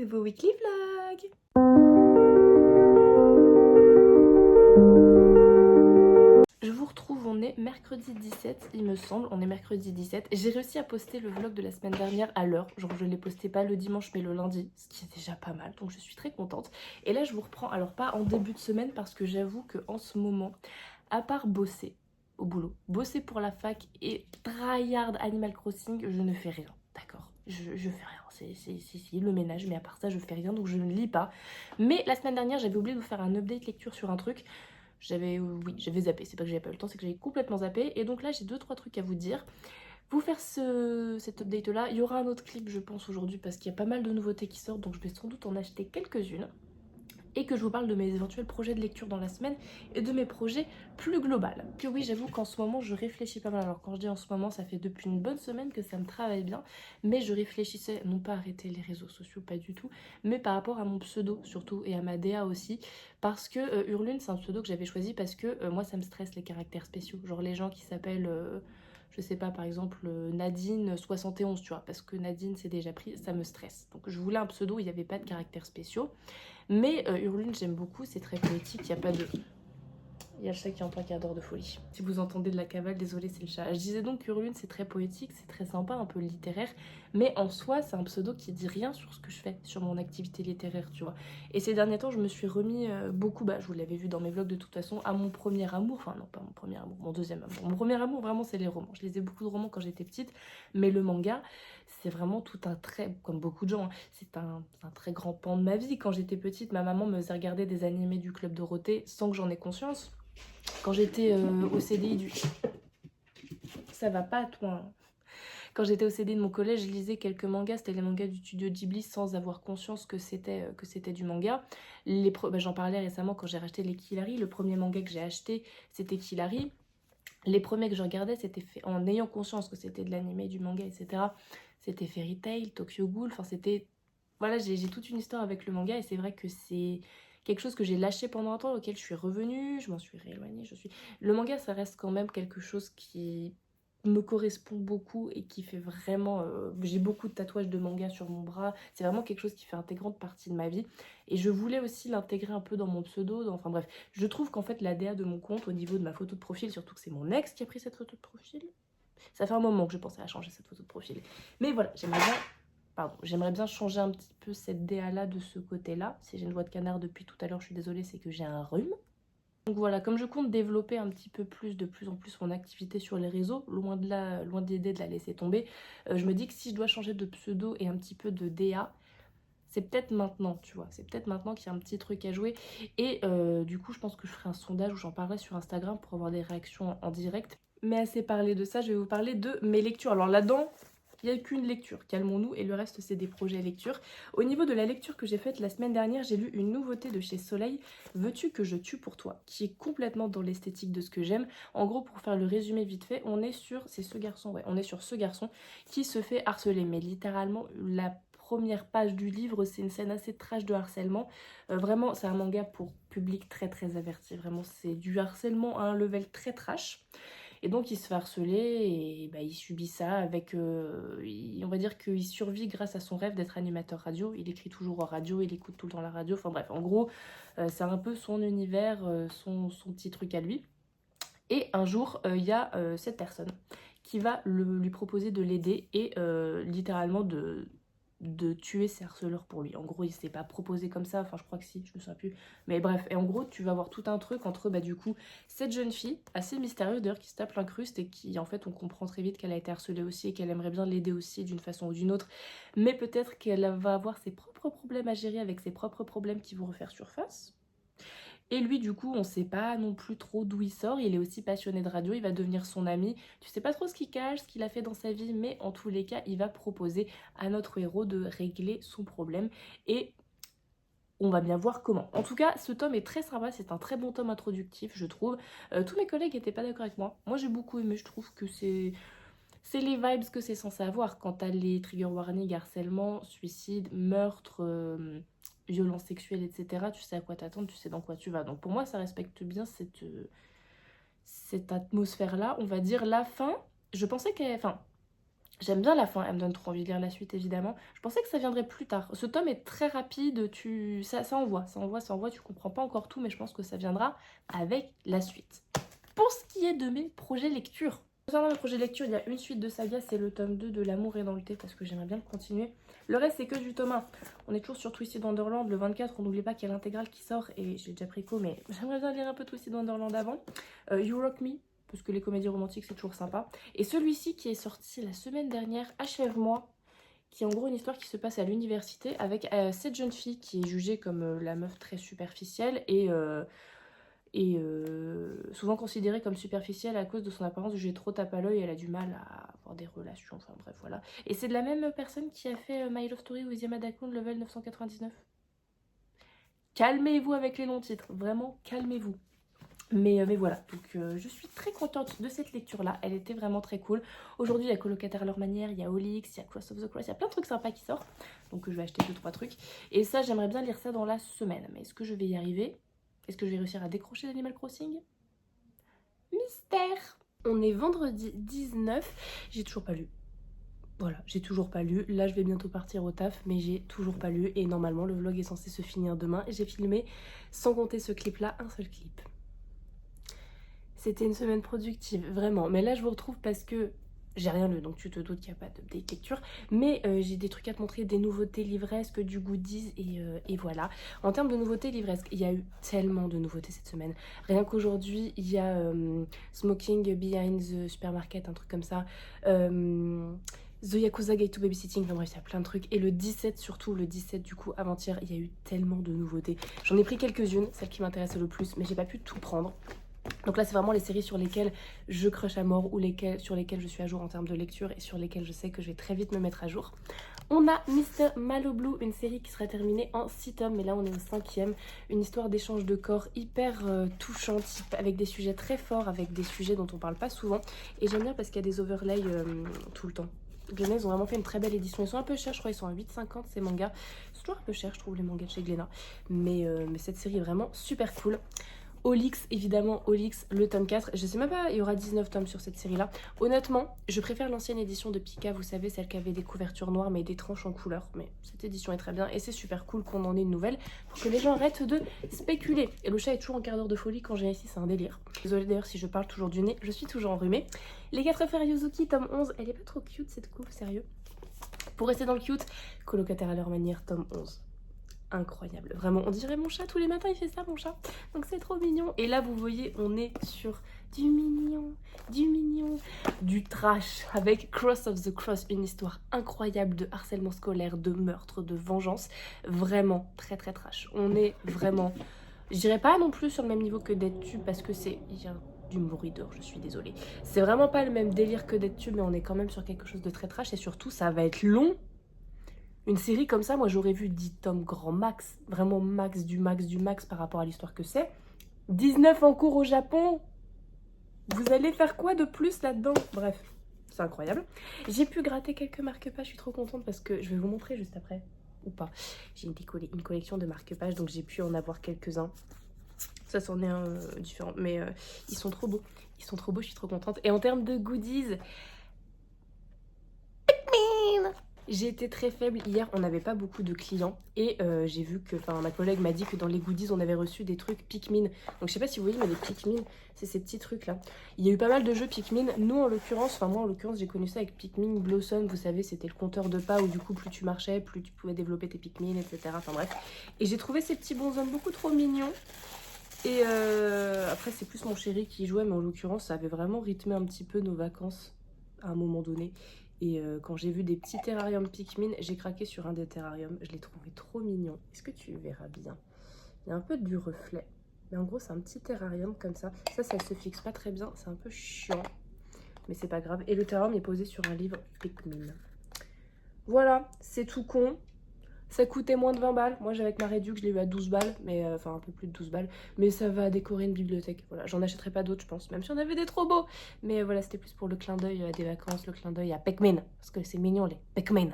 Nouveau weekly vlog. Je vous retrouve, on est mercredi 17 il me semble, on est mercredi 17. J'ai réussi à poster le vlog de la semaine dernière à l'heure, genre je ne l'ai posté pas le dimanche mais le lundi, ce qui est déjà pas mal, donc je suis très contente. Et là je vous reprends, alors pas en début de semaine parce que j'avoue qu'en ce moment, à part bosser au boulot, bosser pour la fac et tryhard Animal Crossing, je ne fais rien, d'accord, je fais rien. C'est le ménage, mais à part ça je fais rien, donc je ne lis pas. Mais la semaine dernière j'avais oublié de vous faire un update lecture sur un truc. J'avais zappé, c'est pas que j'avais pas eu le temps, c'est que j'avais complètement zappé. Et donc là j'ai 2-3 trucs à vous dire. Vous faire cet update là, il y aura un autre clip je pense aujourd'hui parce qu'il y a pas mal de nouveautés qui sortent, donc je vais sans doute en acheter quelques-unes. Et que je vous parle de mes éventuels projets de lecture dans la semaine et de mes projets plus globaux. Que oui, j'avoue qu'en ce moment je réfléchis pas mal. Alors quand je dis en ce moment, ça fait depuis une bonne semaine que ça me travaille bien, mais je réfléchissais, non pas arrêter les réseaux sociaux, pas du tout, mais par rapport à mon pseudo surtout et à ma DA aussi, parce que Hurlune c'est un pseudo que j'avais choisi parce que moi ça me stresse les caractères spéciaux, genre les gens qui s'appellent je sais pas, par exemple Nadine 71, tu vois, parce que Nadine c'est déjà pris, ça me stresse. Donc je voulais un pseudo où il n'y avait pas de caractères spéciaux. Mais Hurlune, j'aime beaucoup, c'est très poétique, il y a pas de... Il y a le chat qui entend qui adore de folie. Si vous entendez de la cavale, désolé, c'est le chat. Je disais donc Hurlune, c'est très poétique, c'est très sympa, un peu littéraire, mais en soi, c'est un pseudo qui dit rien sur ce que je fais, sur mon activité littéraire, tu vois. Et ces derniers temps, je me suis remis beaucoup, bah je vous l'avais vu dans mes vlogs de toute façon, à mon premier amour, enfin non, pas mon premier amour, mon deuxième amour. Mon premier amour, vraiment, c'est les romans. Je lisais beaucoup de romans quand j'étais petite, mais le manga, c'est vraiment tout un trait, comme beaucoup de gens, hein, c'est un très grand pan de ma vie. Quand j'étais petite, ma maman me faisait regarder des animés du Club Dorothée sans que j'en ai conscience. Quand j'étais au CDI du... Ça va pas, toi, hein. Quand j'étais au CDI de mon collège, je lisais quelques mangas. C'était les mangas du studio Ghibli sans avoir conscience que c'était du manga. J'en parlais récemment quand j'ai racheté les Killary. Le premier manga que j'ai acheté, c'était Killary. Les premiers que je regardais, c'était fait en ayant conscience que c'était de l'animé, du manga, etc. C'était Fairy Tail, Tokyo Ghoul. Enfin, c'était... Voilà, j'ai toute une histoire avec le manga et c'est vrai que c'est quelque chose que j'ai lâché pendant un temps, auquel je suis revenue, je m'en suis rééloignée, Le manga, ça reste quand même quelque chose qui me correspond beaucoup et qui fait vraiment... j'ai beaucoup de tatouages de manga sur mon bras, c'est vraiment quelque chose qui fait intégrante partie de ma vie. Et je voulais aussi l'intégrer un peu dans mon pseudo, enfin bref. Je trouve qu'en fait la DA de mon compte, au niveau de ma photo de profil, surtout que c'est mon ex qui a pris cette photo de profil, ça fait un moment que je pensais à changer cette photo de profil. Mais voilà, j'aimerais bien changer un petit peu cette DA là de ce côté là. Si j'ai une voix de canard depuis tout à l'heure, je suis désolée, c'est que j'ai un rhume. Donc voilà, comme je compte développer un petit peu plus, de plus en plus mon activité sur les réseaux, loin de là, loin de l'idée de la laisser tomber, je me dis que si je dois changer de pseudo et un petit peu de DA, c'est peut-être maintenant, tu vois, c'est peut-être maintenant qu'il y a un petit truc à jouer. Et du coup, je pense que je ferai un sondage où j'en parlerai sur Instagram pour avoir des réactions en direct. Mais assez parlé de ça, je vais vous parler de mes lectures. Alors là-dedans, il n'y a qu'une lecture, calmons-nous, et le reste c'est des projets lecture. Au niveau de la lecture que j'ai faite la semaine dernière, j'ai lu une nouveauté de chez Soleil, Veux-tu que je tue pour toi, qui est complètement dans l'esthétique de ce que j'aime. En gros, pour faire le résumé vite fait, on est sur, c'est ce garçon, ouais, on est sur ce garçon qui se fait harceler, mais littéralement la première page du livre, c'est une scène assez trash de harcèlement. Vraiment, c'est un manga pour public très très averti, vraiment c'est du harcèlement à un level très trash. Et donc il se fait harceler et bah, il subit ça avec... on va dire qu'il survit grâce à son rêve d'être animateur radio. Il écrit toujours en radio, il écoute tout le temps la radio. Enfin bref, en gros, c'est un peu son univers, son petit truc à lui. Et un jour, il y a cette personne qui va lui proposer de l'aider et littéralement de tuer ses harceleurs pour lui. En gros, il s'est pas proposé comme ça, enfin je crois que si, je me souviens plus. Mais bref, et en gros, tu vas voir tout un truc entre, bah du coup, cette jeune fille, assez mystérieuse d'ailleurs, qui se tape l'incruste et qui, en fait, on comprend très vite qu'elle a été harcelée aussi et qu'elle aimerait bien l'aider aussi d'une façon ou d'une autre. Mais peut-être qu'elle va avoir ses propres problèmes à gérer avec ses propres problèmes qui vont refaire surface. Et lui, du coup, on sait pas non plus trop d'où il sort. Il est aussi passionné de radio, il va devenir son ami. Tu sais pas trop ce qu'il cache, ce qu'il a fait dans sa vie, mais en tous les cas, il va proposer à notre héros de régler son problème. Et on va bien voir comment. En tout cas, ce tome est très sympa, c'est un très bon tome introductif, je trouve. Tous mes collègues n'étaient pas d'accord avec moi. Moi, j'ai beaucoup aimé, je trouve que c'est les vibes que c'est censé avoir quand t'as les trigger warning, harcèlement, suicide, meurtre, violence sexuelle, etc. Tu sais à quoi t'attendre, tu sais dans quoi tu vas. Donc pour moi, ça respecte bien cette atmosphère-là. On va dire la fin, je pensais qu'elle... Enfin, J'aime bien la fin, elle me donne trop envie de lire la suite évidemment. Je pensais que ça viendrait plus tard. Ce tome est très rapide, ça envoie, tu comprends pas encore tout, mais je pense que ça viendra avec la suite. Pour ce qui est de mes projets lecture, concernant mes projets lecture, il y a une suite de saga, c'est le tome 2 de L'amour est dans le thé, parce que j'aimerais bien le continuer. Le reste, c'est que du tome 1. On est toujours sur Twisted Wonderland, le 24, on n'oublie pas qu'il y a l'intégrale qui sort, et j'ai déjà pris co, mais j'aimerais bien lire un peu Twisted Wonderland avant. You Rock Me, parce que les comédies romantiques, c'est toujours sympa. Et celui-ci qui est sorti la semaine dernière, Achève-moi, qui est en gros une histoire qui se passe à l'université avec cette jeune fille qui est jugée comme la meuf très superficielle et souvent considérée comme superficielle à cause de son apparence jugée trop tape à l'œil. Elle a du mal à avoir des relations, enfin bref, voilà. Et c'est de la même personne qui a fait My Love Story with Yamada Kun, level 999. Calmez-vous avec les longs titres, vraiment calmez-vous. Mais voilà, donc je suis très contente de cette lecture-là, elle était vraiment très cool. Aujourd'hui, il y a Colocataire à leur manière, il y a Olix, il y a Cross of the Cross, il y a plein de trucs sympas qui sortent. Donc je vais acheter 2-3 trucs. Et ça, j'aimerais bien lire ça dans la semaine. Mais est-ce que je vais y arriver? Est-ce que je vais réussir à décrocher d'Animal Crossing? Mystère! On est vendredi 19, j'ai toujours pas lu. Voilà, j'ai toujours pas lu. Là, je vais bientôt partir au taf, mais j'ai toujours pas lu. Et normalement, le vlog est censé se finir demain. J'ai filmé, sans compter ce clip-là, un seul clip. C'était une semaine productive, vraiment. Mais là, je vous retrouve parce que j'ai rien lu, donc tu te doutes qu'il n'y a pas d'update lecture. Mais j'ai des trucs à te montrer, des nouveautés livresques, du goodies, et voilà. En termes de nouveautés livresques, il y a eu tellement de nouveautés cette semaine. Rien qu'aujourd'hui, il y a Smoking Behind the Supermarket, un truc comme ça. The Yakuza Guide to Babysitting, enfin bref, il y a plein de trucs. Et le 17 surtout, le 17 du coup, avant-hier, il y a eu tellement de nouveautés. J'en ai pris quelques-unes, celles qui m'intéressaient le plus, mais j'ai pas pu tout prendre. Donc là, c'est vraiment les séries sur lesquelles je crush à mort ou sur lesquelles je suis à jour en termes de lecture et sur lesquelles je sais que je vais très vite me mettre à jour. On a Mr. Maloblue, une série qui sera terminée en 6 tomes, mais là on est au 5e. Une histoire d'échange de corps hyper touchante, avec des sujets très forts, avec des sujets dont on parle pas souvent. Et j'aime bien parce qu'il y a des overlays tout le temps. Glénat, ils ont vraiment fait une très belle édition. Ils sont un peu chers, je crois, ils sont à 8,50 ces mangas. C'est toujours un peu cher, je trouve, les mangas de chez Glénat. Mais cette série est vraiment super cool. Olix, évidemment, Olix, le tome 4. Je sais même pas, il y aura 19 tomes sur cette série-là. Honnêtement, je préfère l'ancienne édition de Pika, vous savez, celle qui avait des couvertures noires mais des tranches en couleur. Mais cette édition est très bien et c'est super cool qu'on en ait une nouvelle pour que les gens arrêtent de spéculer. Et le chat est toujours en quart d'heure de folie quand j'ai ici, c'est un délire. Désolée d'ailleurs si je parle toujours du nez, je suis toujours enrhumée. Les 4 frères Yuzuki, tome 11. Elle est pas trop cute cette coupe, sérieux. Pour rester dans le cute, Colocataire à leur manière, tome 11. Incroyable, vraiment, on dirait mon chat, tous les matins il fait ça mon chat, donc c'est trop mignon. Et là vous voyez, on est sur du mignon, du trash avec Cross of the Cross, une histoire incroyable de harcèlement scolaire, de meurtre, de vengeance, vraiment très très trash. On est vraiment, je dirais pas non plus sur le même niveau que Dead Tube parce que il y a du bruit dehors, je suis désolée. C'est vraiment pas le même délire que Dead Tube, mais on est quand même sur quelque chose de très trash et surtout ça va être long. Une série comme ça, moi j'aurais vu 10 tomes grand max, vraiment max du max par rapport à l'histoire que c'est. 19 en cours au Japon, vous allez faire quoi de plus là-dedans? Bref, c'est incroyable. J'ai pu gratter quelques marque-pages, je suis trop contente parce que je vais vous montrer juste après, ou pas. J'ai une collection de marque-pages, donc j'ai pu en avoir quelques-uns. Ça c'en est un différent, mais ils sont trop beaux. Ils sont trop beaux, je suis trop contente. Et en termes de goodies... J'ai été très faible hier, on n'avait pas beaucoup de clients et j'ai vu que, ma collègue m'a dit que dans les goodies on avait reçu des trucs Pikmin. Donc je sais pas si vous voyez, mais les Pikmin, c'est ces petits trucs là. Il y a eu pas mal de jeux Pikmin. Nous en l'occurrence, moi en l'occurrence j'ai connu ça avec Pikmin Blossom, vous savez c'était le compteur de pas où du coup plus tu marchais, plus tu pouvais développer tes Pikmin, etc. Enfin bref. Et j'ai trouvé ces petits bonshommes beaucoup trop mignons. Et après c'est plus mon chéri qui jouait, mais en l'occurrence ça avait vraiment rythmé un petit peu nos vacances à un moment donné. Et quand j'ai vu des petits terrariums Pikmin, j'ai craqué sur un des terrariums. Je l'ai trouvé trop mignon. Est-ce que tu verras bien? Il y a un peu du reflet. Mais en gros, c'est un petit terrarium comme ça. Ça se fixe pas très bien. C'est un peu chiant. Mais c'est pas grave. Et le terrarium est posé sur un livre Pikmin. Voilà, c'est tout con. Ça coûtait moins de 20 balles. Moi, avec ma réduc, je l'ai eu à 12 balles. Mais enfin, un peu plus de 12 balles. Mais ça va décorer une bibliothèque. Voilà, j'en achèterai pas d'autres, je pense. Même si on avait des trop beaux. Mais voilà, c'était plus pour le clin d'œil des vacances, le clin d'œil à Pikmin. Parce que c'est mignon, les Pikmin.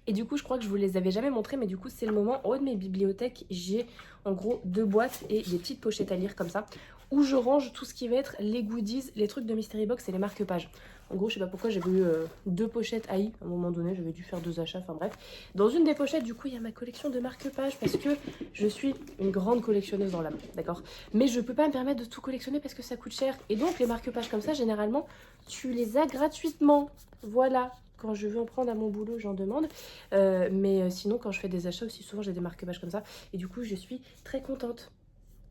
Et du coup, je crois que je vous les avais jamais montrés. Mais du coup, c'est le moment. En haut de mes bibliothèques, j'ai en gros 2 boîtes et des petites pochettes à lire comme ça. Où je range tout ce qui va être les goodies, les trucs de Mystery Box et les marque-pages. En gros, je sais pas pourquoi, j'avais eu 2 pochettes AI à un moment donné, j'avais dû faire 2 achats, enfin bref. Dans une des pochettes, du coup, il y a ma collection de marque-pages parce que je suis une grande collectionneuse dans l'âme, d'accord? Mais je peux pas me permettre de tout collectionner parce que ça coûte cher. Et donc, les marque-pages comme ça, généralement, tu les as gratuitement. Voilà. Quand je veux en prendre à mon boulot, j'en demande. Mais sinon, quand je fais des achats aussi, souvent, j'ai des marque-pages comme ça. Et du coup, je suis très contente.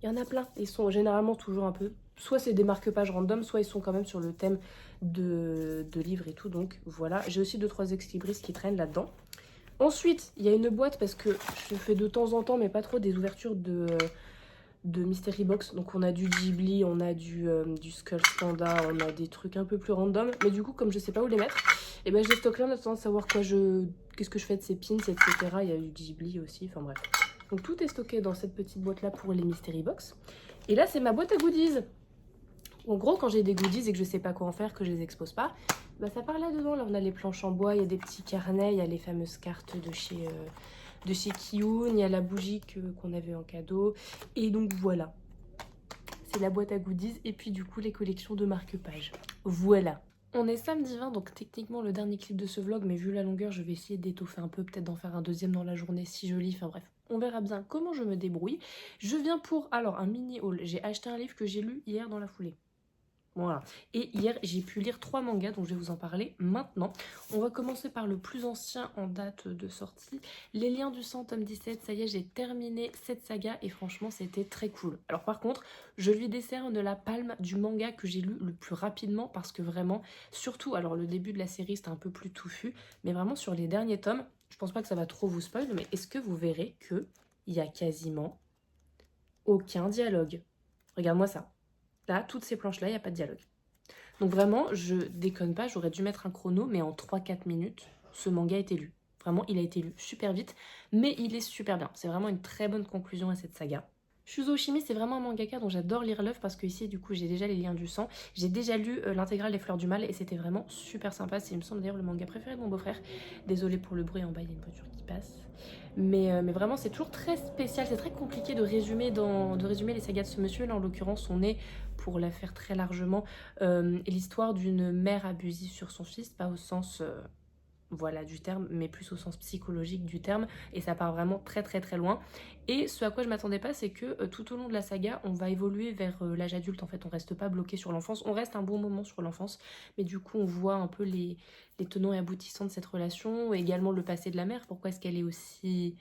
Il y en a plein. Ils sont généralement toujours un peu... Soit c'est des marque-pages random, soit ils sont quand même sur le thème de livres et tout. Donc voilà, j'ai aussi 2-3 ex-libris qui traînent là-dedans. Ensuite, il y a une boîte parce que je fais de temps en temps, mais pas trop, des ouvertures de Mystery Box. Donc on a du Ghibli, on a du Skull Panda, on a des trucs un peu plus random. Mais du coup, comme je sais pas où les mettre, et ben je les stocke là en attendant de savoir qu'est-ce que je fais de ces pins, etc. Il y a du Ghibli aussi, enfin bref. Donc tout est stocké dans cette petite boîte là pour les Mystery Box. Et là c'est ma boîte à goodies. En gros, quand j'ai des goodies et que je sais pas quoi en faire, que je les expose pas, bah ça part là-dedans. Là on a les planches en bois, il y a des petits carnets, il y a les fameuses cartes de chez Kiyun, il y a la bougie qu'on avait en cadeau. Et donc voilà, c'est la boîte à goodies et puis du coup les collections de marque-pages. Voilà. On est samedi 20, donc techniquement le dernier clip de ce vlog, mais vu la longueur, je vais essayer d'étoffer un peu, peut-être d'en faire un deuxième dans la journée si je lis, enfin bref. On verra bien comment je me débrouille. Je viens pour, alors, un mini haul. J'ai acheté un livre que j'ai lu hier dans la foulée. Voilà. Et hier, j'ai pu lire 3 mangas, donc je vais vous en parler maintenant. On va commencer par le plus ancien en date de sortie. Les Liens du Sang, tome 17. Ça y est, j'ai terminé cette saga et franchement, c'était très cool. Alors par contre, je lui décerne la palme du manga que j'ai lu le plus rapidement parce que vraiment, surtout, alors le début de la série, c'était un peu plus touffu, mais vraiment sur les derniers tomes, je pense pas que ça va trop vous spoil, mais est-ce que vous verrez que il y a quasiment aucun dialogue? Regarde-moi ça. Là, toutes ces planches-là, il n'y a pas de dialogue. Donc vraiment, je déconne pas, j'aurais dû mettre un chrono, mais en 3-4 minutes, ce manga a été lu. Vraiment, il a été lu super vite, mais il est super bien. C'est vraiment une très bonne conclusion à cette saga. Shuzo Oshimi, c'est vraiment un mangaka dont j'adore lire l'œuvre parce que ici, du coup, j'ai déjà les liens du sang. J'ai déjà lu l'intégrale des Fleurs du Mal et c'était vraiment super sympa. C'est, il me semble d'ailleurs, le manga préféré de mon beau-frère. Désolée pour le bruit, en bas, il y a une voiture qui passe. Mais vraiment, c'est toujours très spécial. C'est très compliqué de résumer les sagas de ce monsieur. Là, en l'occurrence, on est, pour la faire très largement, l'histoire d'une mère abusive sur son fils, pas au sens... voilà du terme, mais plus au sens psychologique du terme, et ça part vraiment très très très loin. Et ce à quoi je m'attendais pas, c'est que tout au long de la saga, on va évoluer vers l'âge adulte. En fait, on reste pas bloqué sur l'enfance, on reste un bon moment sur l'enfance, mais du coup on voit un peu les tenants et aboutissants de cette relation, et également le passé de la mère, pourquoi est-ce qu'elle est aussi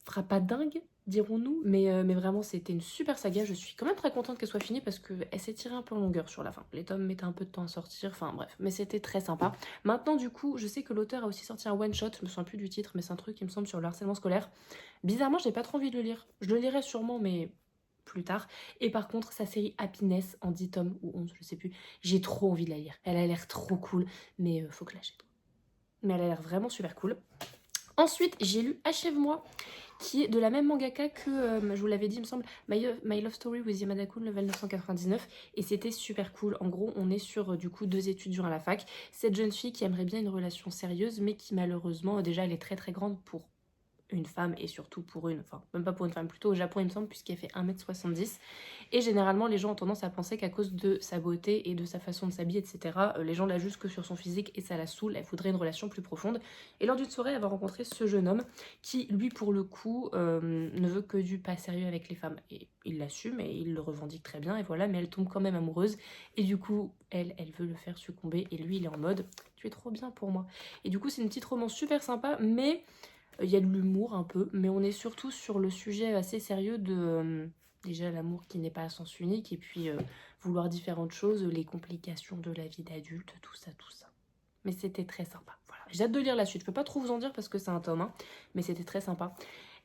frappadingue, dirons-nous, mais vraiment c'était une super saga. Je suis quand même très contente qu'elle soit finie parce qu'elle s'est tirée un peu en longueur sur la fin. Les tomes mettaient un peu de temps à sortir, enfin bref, mais c'était très sympa. Maintenant du coup, je sais que l'auteur a aussi sorti un one shot, je me souviens plus du titre, mais c'est un truc qui me semble sur le harcèlement scolaire. Bizarrement, j'ai pas trop envie de le lire. Je le lirai sûrement, mais plus tard. Et par contre, sa série Happiness en 10 tomes ou 11, je sais plus, j'ai trop envie de la lire. Elle a l'air trop cool, mais faut que je l'achète. Mais elle a l'air vraiment super cool. Ensuite, j'ai lu Achève-moi, qui est de la même mangaka que, je vous l'avais dit, il me semble, My Love Story with Yamada-kun, level 999, et c'était super cool. En gros, on est sur, du coup, 2 étudiants à la fac. Cette jeune fille qui aimerait bien une relation sérieuse, mais qui malheureusement, déjà, elle est très très grande pour une femme et surtout pour enfin même pas pour une femme, plutôt au Japon il me semble, puisqu'elle fait 1m70, et généralement les gens ont tendance à penser qu'à cause de sa beauté et de sa façon de s'habiller, etc., les gens la jugent que sur son physique et ça la saoule. Elle voudrait une relation plus profonde, et lors d'une soirée elle va rencontrer ce jeune homme qui lui pour le coup ne veut que du pas sérieux avec les femmes, et il l'assume et il le revendique très bien, et voilà, mais elle tombe quand même amoureuse, et du coup elle veut le faire succomber, et lui il est en mode tu es trop bien pour moi. Et du coup c'est une petite romance super sympa, mais il y a de l'humour un peu, mais on est surtout sur le sujet assez sérieux de déjà l'amour qui n'est pas à sens unique, et puis vouloir différentes choses, les complications de la vie d'adulte, tout ça, tout ça. Mais c'était très sympa. Voilà. J'ai hâte de lire la suite. Je peux pas trop vous en dire parce que c'est un tome, hein, mais c'était très sympa.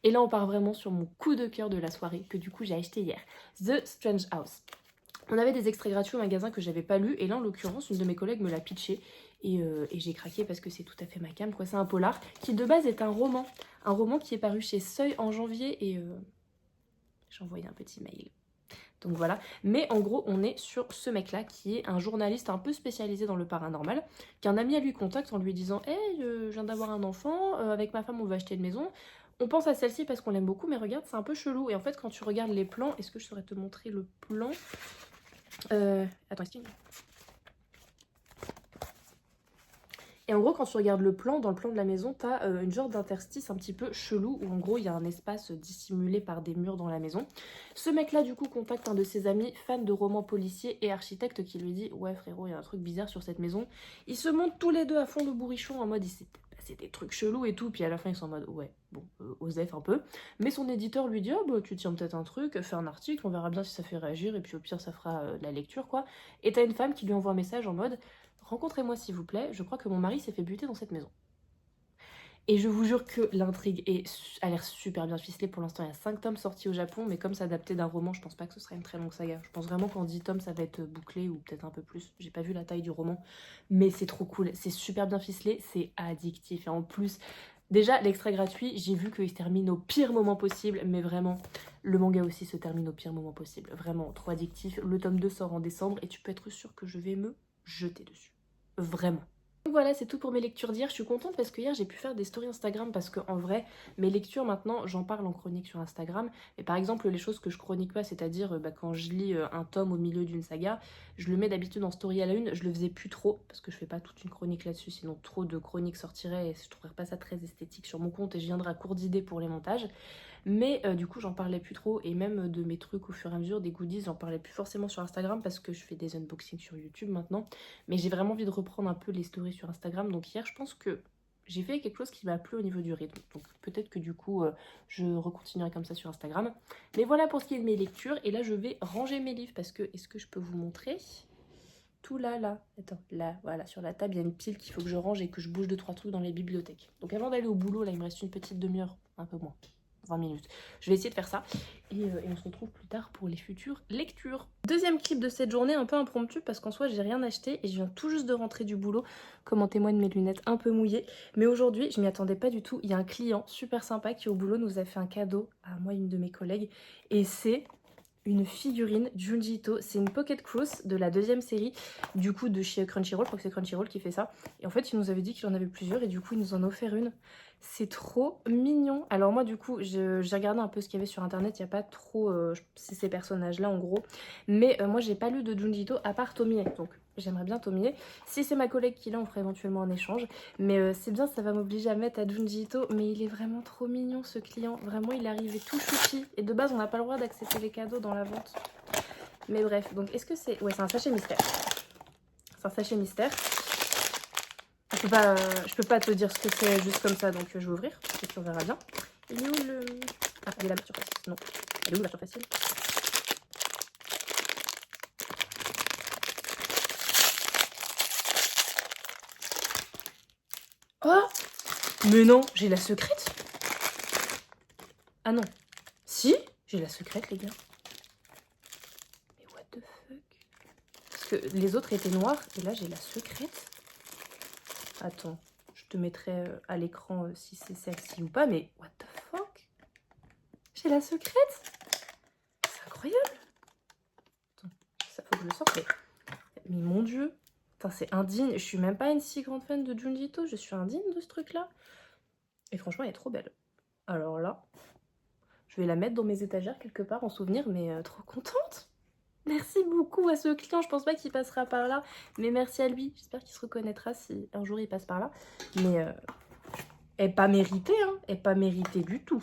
Et là, on part vraiment sur mon coup de cœur de la soirée, que du coup j'ai acheté hier. The Strange House. On avait des extraits gratuits au magasin que j'avais pas lu, et là en l'occurrence une de mes collègues me l'a pitché, et j'ai craqué parce que c'est tout à fait ma came, quoi. C'est un polar qui de base est un roman qui est paru chez Seuil en janvier, et j'ai envoyé un petit mail. Donc voilà, mais en gros on est sur ce mec là qui est un journaliste un peu spécialisé dans le paranormal, qu'un ami à lui contacte en lui disant hey, je viens d'avoir un enfant, avec ma femme on veut acheter une maison, on pense à celle-ci parce qu'on l'aime beaucoup, mais regarde c'est un peu chelou. Et en fait quand tu regardes les plans, est-ce que je saurais te montrer le plan attends, est-ce qu'il y a Et en gros, quand tu regardes le plan, dans le plan de la maison, t'as une genre d'interstice un petit peu chelou où en gros, il y a un espace dissimulé par des murs dans la maison. Ce mec-là, du coup, contacte un de ses amis, fan de romans policiers et architecte, qui lui dit « Ouais, frérot, il y a un truc bizarre sur cette maison. » Ils se montent tous les deux à fond de bourrichon en mode « Il s'est passé des trucs chelous et tout. » Puis à la fin, ils sont en mode « Ouais, bon, osef un peu. » Mais son éditeur lui dit « Ah bah, tu tiens peut-être un truc, fais un article, on verra bien si ça fait réagir. Et puis au pire, ça fera la lecture, quoi. » Et t'as une femme qui lui envoie un message en mode « Rencontrez-moi s'il vous plaît, je crois que mon mari s'est fait buter dans cette maison. » Et je vous jure que l'intrigue a l'air super bien ficelée. Pour l'instant, il y a 5 tomes sortis au Japon, mais comme c'est adapté d'un roman, je pense pas que ce sera une très longue saga. Je pense vraiment qu'en 10 tomes, ça va être bouclé, ou peut-être un peu plus. J'ai pas vu la taille du roman, mais c'est trop cool. C'est super bien ficelé, c'est addictif. Et en plus, déjà, l'extrait gratuit, j'ai vu qu'il se termine au pire moment possible, mais vraiment, le manga aussi se termine au pire moment possible. Vraiment, trop addictif. Le tome 2 sort en décembre, et tu peux être sûr que je vais me jeter dessus. Vraiment. Donc voilà, c'est tout pour mes lectures d'hier. Je suis contente parce que hier j'ai pu faire des stories Instagram parce que en vrai, mes lectures maintenant, j'en parle en chronique sur Instagram. Et par exemple, les choses que je chronique pas, c'est-à-dire quand je lis un tome au milieu d'une saga, je le mets d'habitude en story à la une. Je le faisais plus trop parce que je fais pas toute une chronique là-dessus, sinon trop de chroniques sortiraient et je trouverais pas ça très esthétique sur mon compte et je viendrai à court d'idées pour les montages. Mais du coup, j'en parlais plus trop et même de mes trucs au fur et à mesure, des goodies, j'en parlais plus forcément sur Instagram parce que je fais des unboxings sur YouTube maintenant. Mais j'ai vraiment envie de reprendre un peu les stories sur Instagram. Donc hier, je pense que j'ai fait quelque chose qui m'a plu au niveau du rythme. Donc peut-être que du coup, je recontinuerai comme ça sur Instagram. Mais voilà pour ce qui est de mes lectures. Et là, je vais ranger mes livres parce que, est-ce que je peux vous montrer ? Tout là, attends, là, voilà, sur la table, il y a une pile qu'il faut que je range et que je bouge 2-3 trucs dans les bibliothèques. Donc avant d'aller au boulot, là, il me reste une petite demi-heure, un peu moins. 20 minutes. Je vais essayer de faire ça et on se retrouve plus tard pour les futures lectures. Deuxième clip de cette journée un peu impromptu parce qu'en soi j'ai rien acheté et je viens tout juste de rentrer du boulot, comme en témoignent mes lunettes un peu mouillées. Mais aujourd'hui je m'y attendais pas du tout. Il y a un client super sympa qui au boulot nous a fait un cadeau à moi et une de mes collègues et c'est une figurine Junji Ito. C'est une Pocket Cruise de la deuxième série du coup de chez Crunchyroll. Je crois que c'est Crunchyroll qui fait ça. Et en fait il nous avait dit qu'il en avait plusieurs et du coup il nous en a offert une. C'est trop mignon. Alors moi du coup j'ai regardé un peu ce qu'il y avait sur internet. Il n'y a pas trop ces personnages là en gros. Mais moi j'ai pas lu de Junji Ito à part Tomie. Donc j'aimerais bien Tomie. Si c'est ma collègue qui l'a, on fera éventuellement un échange. Mais c'est bien, ça va m'obliger à mettre à Junji Ito. Mais il est vraiment trop mignon ce client. Vraiment il est arrivé tout choupi. Et de base on n'a pas le droit d'accepter les cadeaux dans la vente. Mais bref, donc est-ce que c'est... Ouais, c'est un sachet mystère. C'est un sachet mystère. Je peux pas te dire ce que c'est juste comme ça, donc je vais ouvrir et puis on verra bien. Il est où le... Ah, il est là, l'ouverture facile. Non. Elle est où l'ouverture facile? Oh! Mais non, j'ai la secrète? Ah non. Si? J'ai la secrète, les gars. Mais what the fuck? Parce que les autres étaient noirs et là j'ai la secrète. Attends, je te mettrai à l'écran si c'est celle-ci ou pas, mais what the fuck? J'ai la secrète? C'est incroyable! Attends, ça faut que je le sorte, mais mon dieu! Putain, c'est indigne, je suis même pas une si grande fan de Junji Ito, je suis indigne de ce truc-là. Et franchement, elle est trop belle. Alors là, je vais la mettre dans mes étagères quelque part en souvenir, mais trop contente! Merci beaucoup à ce client, je pense pas qu'il passera par là, mais merci à lui. J'espère qu'il se reconnaîtra si un jour il passe par là. Mais elle n'est pas méritée, hein, elle n'est pas méritée du tout.